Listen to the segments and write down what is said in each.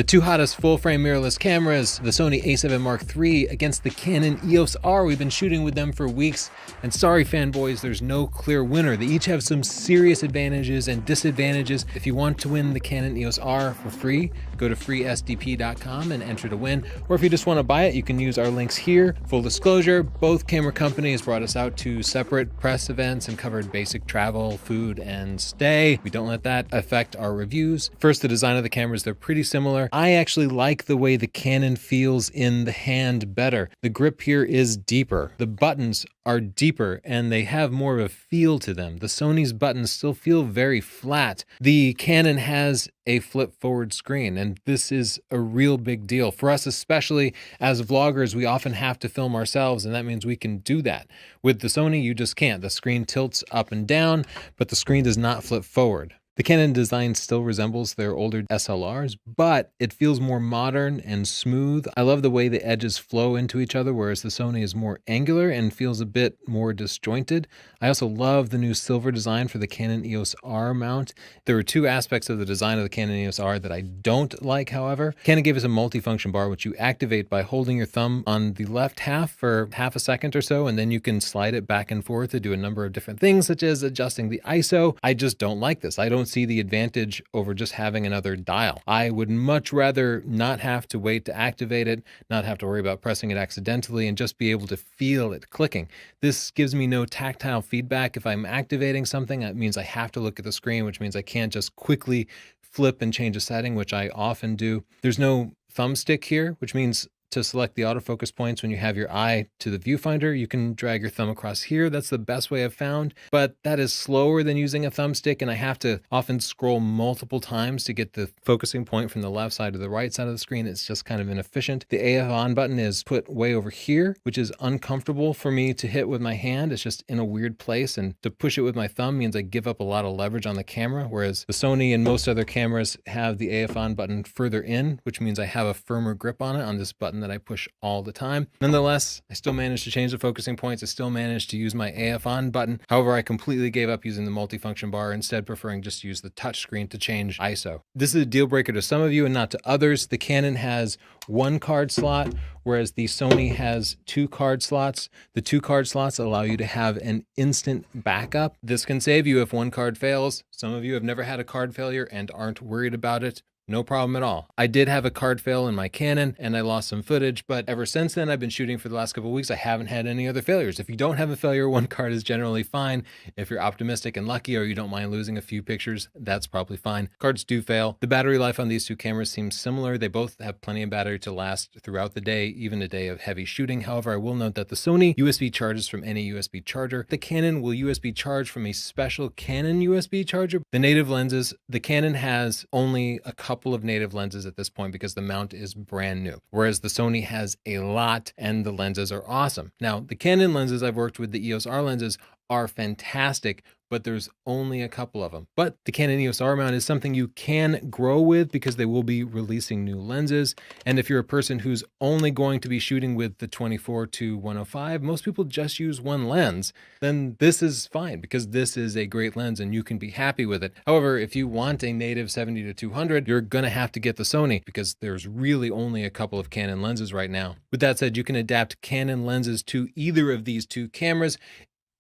The two hottest full-frame mirrorless cameras, the Sony a7 Mark III against the Canon EOS R. We've been shooting with them for weeks, and sorry fanboys, there's no clear winner. They each have some serious advantages and disadvantages. If you want to win the Canon EOS R for free, go to freesdp.com and enter to win. Or if you just want to buy it, you can use our links here. Full disclosure, both camera companies brought us out to separate press events and covered basic travel, food, and stay. We don't let that affect our reviews. First, the design of the cameras, they're pretty similar. I actually like the way the Canon feels in the hand better. The grip here is deeper. The buttons are deeper and they have more of a feel to them. The Sony's buttons still feel very flat. The Canon has a flip forward screen, and this is a real big deal. For us, especially as vloggers, we often have to film ourselves, and that means we can do that. With the Sony, you just can't. The screen tilts up and down, but the screen does not flip forward. The Canon design still resembles their older SLRs, but it feels more modern and smooth. I love the way the edges flow into each other, whereas the Sony is more angular and feels a bit more disjointed. I also love the new silver design for the Canon EOS R mount. There were two aspects of the design of the Canon EOS R that I don't like, however. Canon gave us a multifunction bar, which you activate by holding your thumb on the left half for half a second or so, and then you can slide it back and forth to do a number of different things, such as adjusting the ISO. I just don't like this. I don't see the advantage over just having another dial. I would much rather not have to wait to activate it, not have to worry about pressing it accidentally, and just be able to feel it clicking. This gives me no tactile feedback. If I'm activating something, that means I have to look at the screen, which means I can't just quickly flip and change a setting, which I often do. There's no thumbstick here, which means to select the autofocus points when you have your eye to the viewfinder, you can drag your thumb across here. That's the best way I've found, but that is slower than using a thumbstick, and I have to often scroll multiple times to get the focusing point from the left side to the right side of the screen. It's just kind of inefficient. The AF on button is put way over here, which is uncomfortable for me to hit with my hand. It's just in a weird place, and to push it with my thumb means I give up a lot of leverage on the camera, whereas the Sony and most other cameras have the AF on button further in, which means I have a firmer grip on it on this button that I push all the time. Nonetheless, I still managed to change the focusing points. I still managed to use my AF on button. However, I completely gave up using the multifunction bar, instead preferring just to use the touch screen to change ISO. This is a deal breaker to some of you and not to others. The Canon has one card slot, whereas the Sony has two card slots. The two card slots allow you to have an instant backup. This can save you if one card fails. Some of you have never had a card failure and aren't worried about it. No problem at all. I did have a card fail in my Canon and I lost some footage, but ever since then, I've been shooting for the last couple of weeks. I haven't had any other failures. If you don't have a failure, one card is generally fine. If you're optimistic and lucky, or you don't mind losing a few pictures, that's probably fine. Cards do fail. The battery life on these two cameras seems similar. They both have plenty of battery to last throughout the day, even a day of heavy shooting. However, I will note that the Sony USB charges from any USB charger. The Canon will USB charge from a special Canon USB charger. The native lenses, the Canon has only a couple of native lenses at this point because the mount is brand new, whereas the Sony has a lot and the lenses are awesome. Now, the Canon lenses I've worked with, the EOS R lenses, are fantastic, but there's only a couple of them. But the Canon EOS R mount is something you can grow with because they will be releasing new lenses. And if you're a person who's only going to be shooting with the 24-105, most people just use one lens, then this is fine because this is a great lens and you can be happy with it. However, if you want a native 70-200, you're gonna have to get the Sony because there's really only a couple of Canon lenses right now. With that said, you can adapt Canon lenses to either of these two cameras.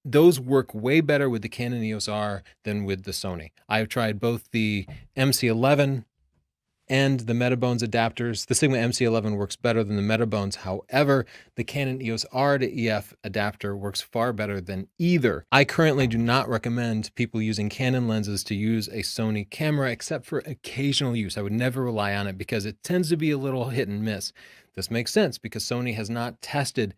Those work way better with the Canon EOS R than with the Sony. I've tried both the MC11 and the Metabones adapters. The Sigma MC11 works better than the Metabones. However, the Canon EOS R to EF adapter works far better than either. I currently do not recommend people using Canon lenses to use a Sony camera except for occasional use. I would never rely on it because it tends to be a little hit and miss. This makes sense because Sony has not tested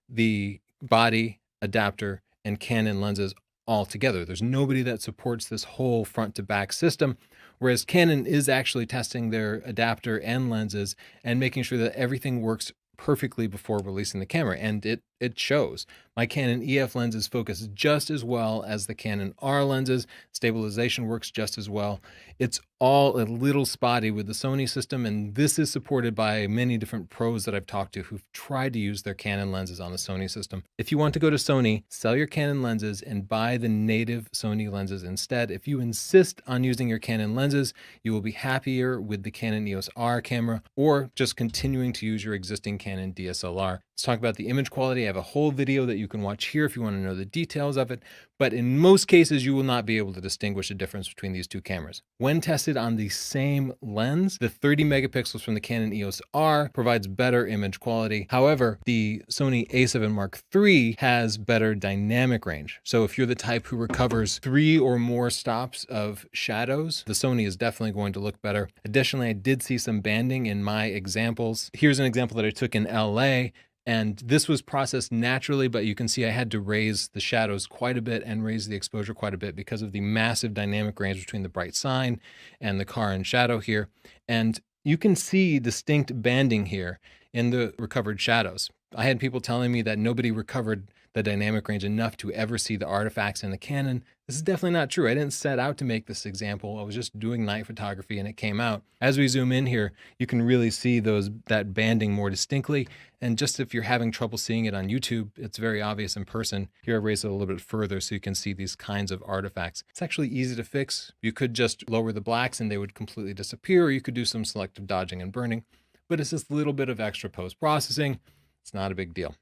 the body, adapter, and Canon lenses all together. There's nobody that supports this whole front to back system, whereas Canon is actually testing their adapter and lenses and making sure that everything works perfectly before releasing the camera. And it it shows. My Canon EF lenses focus just as well as the Canon R lenses. Stabilization works just as well. It's all a little spotty with the Sony system, and this is supported by many different pros that I've talked to who've tried to use their Canon lenses on the Sony system. If you want to go to Sony, sell your Canon lenses and buy the native Sony lenses instead. If you insist on using your Canon lenses, you will be happier with the Canon EOS R camera or just continuing to use your existing Canon DSLR. Let's talk about the image quality. I have a whole video that you can watch here if you want to know the details of it, but in most cases, you will not be able to distinguish the difference between these two cameras. When tested on the same lens, the 30 megapixels from the Canon EOS R provides better image quality. However, the Sony a7 Mark III has better dynamic range. So if you're the type who recovers 3 or more stops of shadows, the Sony is definitely going to look better. Additionally, I did see some banding in my examples. Here's an example that I took in LA. And this was processed naturally, but you can see I had to raise the shadows quite a bit and raise the exposure quite a bit because of the massive dynamic range between the bright sign and the car in shadow here. And you can see distinct banding here in the recovered shadows. I had people telling me that nobody recovered the dynamic range enough to ever see the artifacts in the Canon. This is definitely not true. I didn't set out to make this example. I was just doing night photography and it came out. As we zoom in here, you can really see that banding more distinctly. And just if you're having trouble seeing it on YouTube, it's very obvious in person. Here I raised it a little bit further so you can see these kinds of artifacts. It's actually easy to fix. You could just lower the blacks and they would completely disappear, or you could do some selective dodging and burning, but it's just a little bit of extra post-processing. It's not a big deal.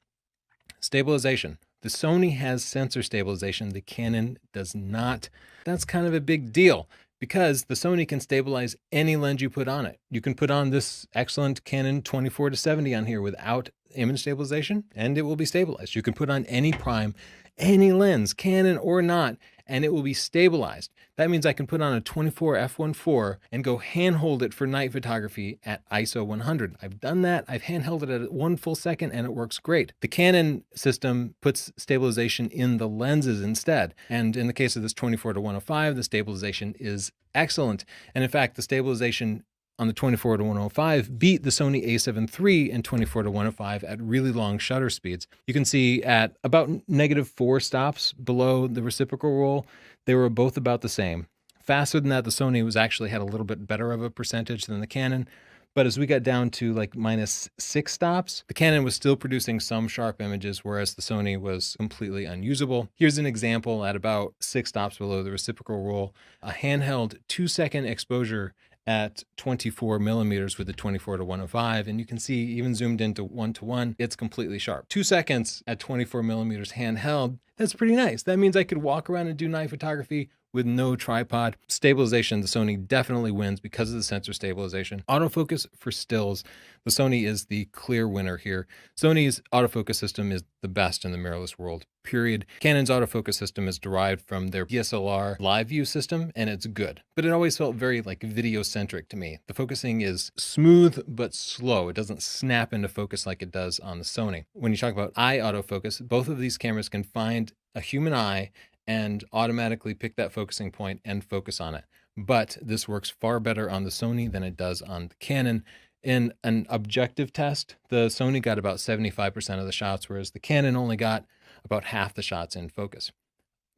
Stabilization. The Sony has sensor stabilization. The Canon does not. That's kind of a big deal because the Sony can stabilize any lens you put on it. You can put on this excellent Canon 24-70 on here without image stabilization and it will be stabilized. You can put on any prime, any lens, Canon or not, and it will be stabilized. That means I can put on a 24 f1.4 and go handhold it for night photography at ISO 100. I've done that. I've handheld it at 1 full second and it works great. The Canon system puts stabilization in the lenses instead. And in the case of this 24-105, the stabilization is excellent. And in fact, the stabilization on the 24-105 beat the Sony a7 III and 24-105 at really long shutter speeds. You can see at about -4 stops below the reciprocal roll, they were both about the same. Faster than that, the Sony had a little bit better of a percentage than the Canon. But as we got down to like -6 stops, the Canon was still producing some sharp images, whereas the Sony was completely unusable. Here's an example at about 6 stops below the reciprocal roll, a handheld 2-second exposure at 24 millimeters with the 24-105. And you can see even zoomed into 1:1, it's completely sharp. 2 seconds at 24 millimeters handheld, that's pretty nice. That means I could walk around and do night photography with no tripod. Stabilization, the Sony definitely wins because of the sensor stabilization. Autofocus for stills, the Sony is the clear winner here. Sony's autofocus system is the best in the mirrorless world, period. Canon's autofocus system is derived from their DSLR live view system, and it's good. But it always felt very like video-centric to me. The focusing is smooth but slow. It doesn't snap into focus like it does on the Sony. When you talk about eye autofocus, both of these cameras can find a human eye and automatically pick that focusing point and focus on it. But this works far better on the Sony than it does on the Canon. In an objective test, the Sony got about 75% of the shots, whereas the Canon only got about half the shots in focus.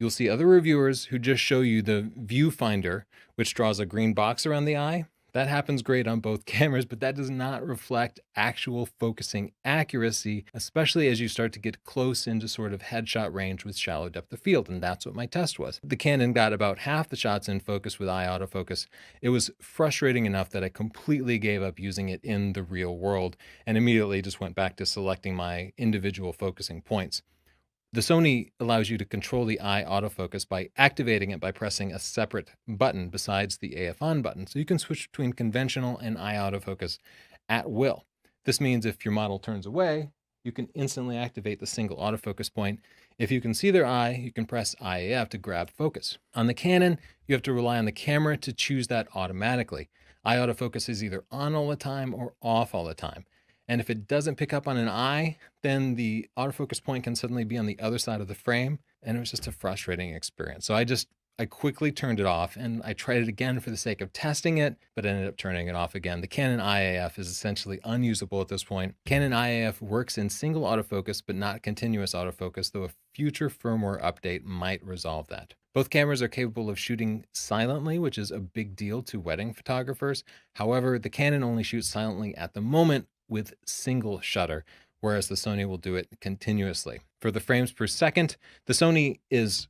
You'll see other reviewers who just show you the viewfinder, which draws a green box around the eye. That happens great on both cameras, but that does not reflect actual focusing accuracy, especially as you start to get close into sort of headshot range with shallow depth of field, and that's what my test was. The Canon got about half the shots in focus with eye autofocus. It was frustrating enough that I completely gave up using it in the real world and immediately just went back to selecting my individual focusing points. The Sony allows you to control the eye autofocus by activating it by pressing a separate button besides the AF on button. So you can switch between conventional and eye autofocus at will. This means if your model turns away, you can instantly activate the single autofocus point. If you can see their eye, you can press IAF to grab focus. On the Canon, you have to rely on the camera to choose that automatically. Eye autofocus is either on all the time or off all the time. And if it doesn't pick up on an eye, then the autofocus point can suddenly be on the other side of the frame. And it was just a frustrating experience. So I I quickly turned it off and I tried it again for the sake of testing it, but ended up turning it off again. The Canon IAF is essentially unusable at this point. Canon IAF works in single autofocus, but not continuous autofocus, though a future firmware update might resolve that. Both cameras are capable of shooting silently, which is a big deal to wedding photographers. However, the Canon only shoots silently at the moment with single shutter, whereas the Sony will do it continuously. For the frames per second, the Sony is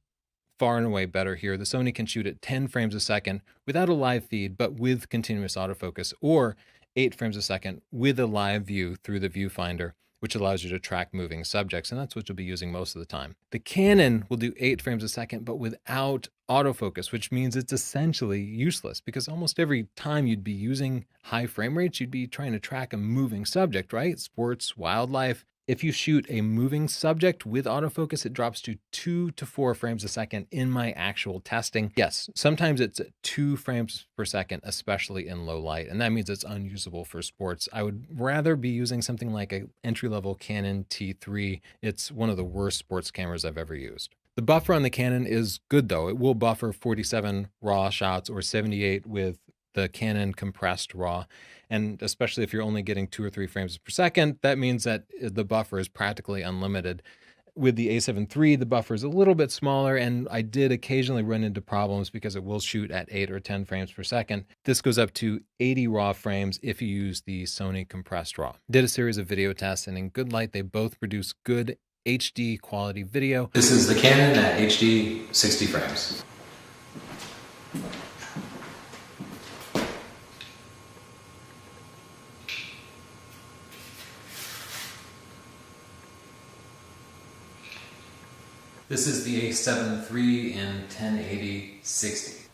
far and away better here. The Sony can shoot at 10 frames a second without a live feed, but with continuous autofocus, or 8 frames a second with a live view through the viewfinder, which allows you to track moving subjects, and that's what you'll be using most of the time. The Canon will do 8 frames a second, but without autofocus, which means it's essentially useless, because almost every time you'd be using high frame rates, you'd be trying to track a moving subject, right? Sports, wildlife. If you shoot a moving subject with autofocus, it drops to 2 to 4 frames a second in my actual testing. Yes, sometimes it's 2 frames per second, especially in low light, and that means it's unusable for sports. I would rather be using something like an entry-level Canon T3. It's one of the worst sports cameras I've ever used. The buffer on the Canon is good though. It will buffer 47 RAW shots or 78 with the Canon compressed RAW. And especially if you're only getting 2 or 3 frames per second, that means that the buffer is practically unlimited. With the A7 III, the buffer is a little bit smaller, and I did occasionally run into problems because it will shoot at 8 or 10 frames per second. This goes up to 80 RAW frames if you use the Sony compressed RAW. Did a series of video tests, and in good light, they both produce good HD quality video. This is the Canon at HD 60 frames. This is the A7 III in 1080 60.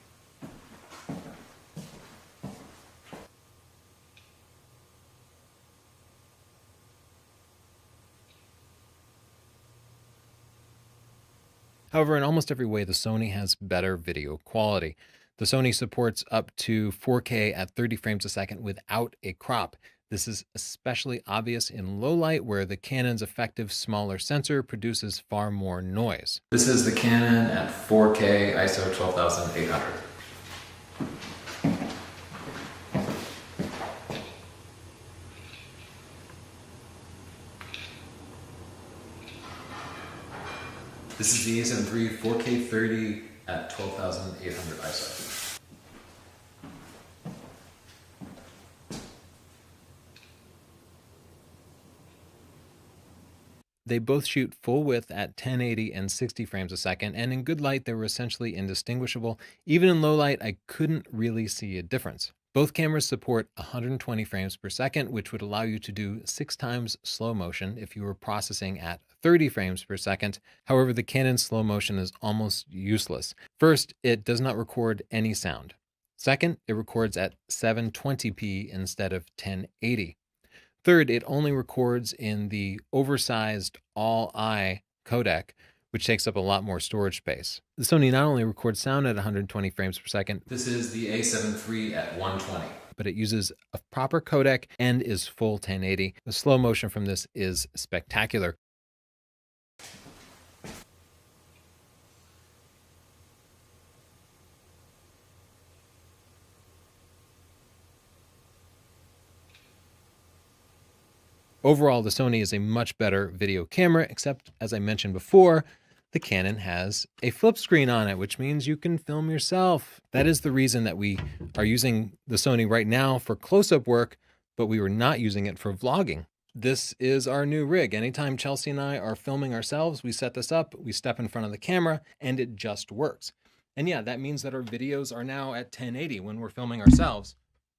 However, in almost every way, the Sony has better video quality. The Sony supports up to 4K at 30 frames a second without a crop. This is especially obvious in low light, where the Canon's effective smaller sensor produces far more noise. This is the Canon at 4K ISO 12800. This is the A7 III 4K 30 at 12,800 ISO. They both shoot full width at 1080 and 60 frames a second, and in good light, they were essentially indistinguishable. Even in low light, I couldn't really see a difference. Both cameras support 120 frames per second, which would allow you to do 6 times slow motion if you were processing at 30 frames per second. However, the Canon slow motion is almost useless. First, it does not record any sound. Second, it records at 720p instead of 1080. Third, it only records in the oversized all-I codec, which takes up a lot more storage space. The Sony not only records sound at 120 frames per second, this is the A7 III at 120. but it uses a proper codec and is full 1080. The slow motion from this is spectacular. Overall, the Sony is a much better video camera, except, as I mentioned before, the Canon has a flip screen on it, which means you can film yourself. That is the reason that we are using the Sony right now for close-up work, but we were not using it for vlogging. This is our new rig. Anytime Chelsea and I are filming ourselves, we set this up, we step in front of the camera, and it just works. And yeah, that means that our videos are now at 1080 when we're filming ourselves.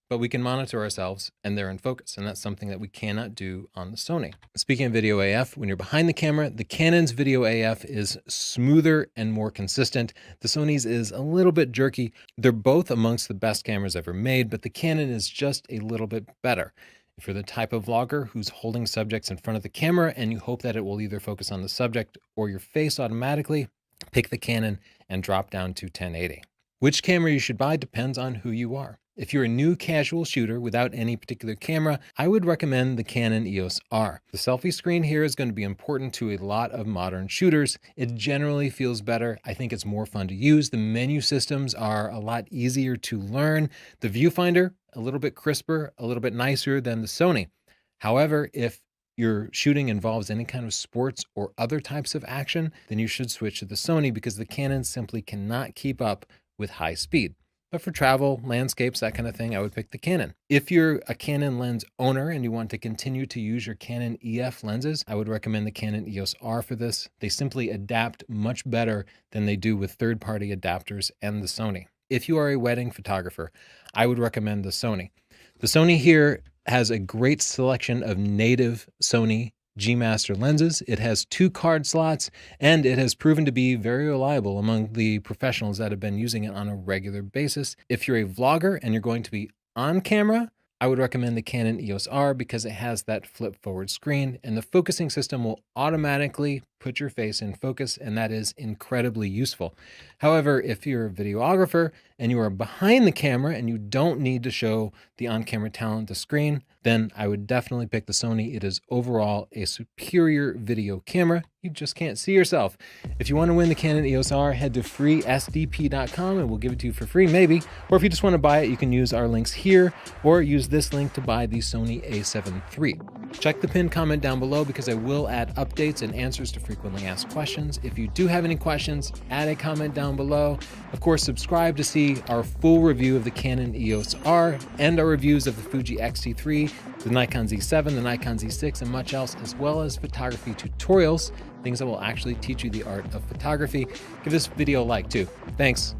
But we can monitor ourselves and they're in focus, and that's something that we cannot do on the Sony. Speaking of video AF, when you're behind the camera, the Canon's video AF is smoother and more consistent. The Sony's is a little bit jerky. They're both amongst the best cameras ever made, but the Canon is just a little bit better. If you're the type of vlogger who's holding subjects in front of the camera and you hope that it will either focus on the subject or your face automatically, pick the Canon and drop down to 1080. Which camera you should buy depends on who you are. If you're a new casual shooter without any particular camera, I would recommend the Canon EOS R. The selfie screen here is going to be important to a lot of modern shooters. It generally feels better. I think it's more fun to use. The menu systems are a lot easier to learn. The viewfinder, a little bit crisper, a little bit nicer than the Sony. However, if your shooting involves any kind of sports or other types of action, then you should switch to the Sony because the Canon simply cannot keep up with high speed. But for travel, landscapes, that kind of thing, I would pick the Canon. If you're a Canon lens owner and you want to continue to use your Canon EF lenses, I would recommend the Canon EOS R for this. They simply adapt much better than they do with third-party adapters and the Sony. If you are a wedding photographer, I would recommend the Sony. The Sony here has a great selection of native Sony G Master lenses. It has 2 card slots, and it has proven to be very reliable among the professionals that have been using it on a regular basis. If you're a vlogger and you're going to be on camera, I would recommend the Canon EOS R because it has that flip forward screen, and the focusing system will automatically put your face in focus, and that is incredibly useful. However, if you're a videographer and you are behind the camera and you don't need to show the on-camera talent to screen, then I would definitely pick the Sony. It is overall a superior video camera. You just can't see yourself. If you want to win the Canon EOS R, head to freesdp.com and we'll give it to you for free, maybe. Or if you just want to buy it, you can use our links here or use this link to buy the Sony a7 III. Check the pinned comment down below because I will add updates and answers to frequently asked questions. If you do have any questions, add a comment down below. Of course, subscribe to see our full review of the Canon EOS R and our reviews of the Fuji X-T3, the Nikon Z7, the Nikon Z6, and much else, as well as photography tutorials, things that will actually teach you the art of photography. Give this video a like too. Thanks.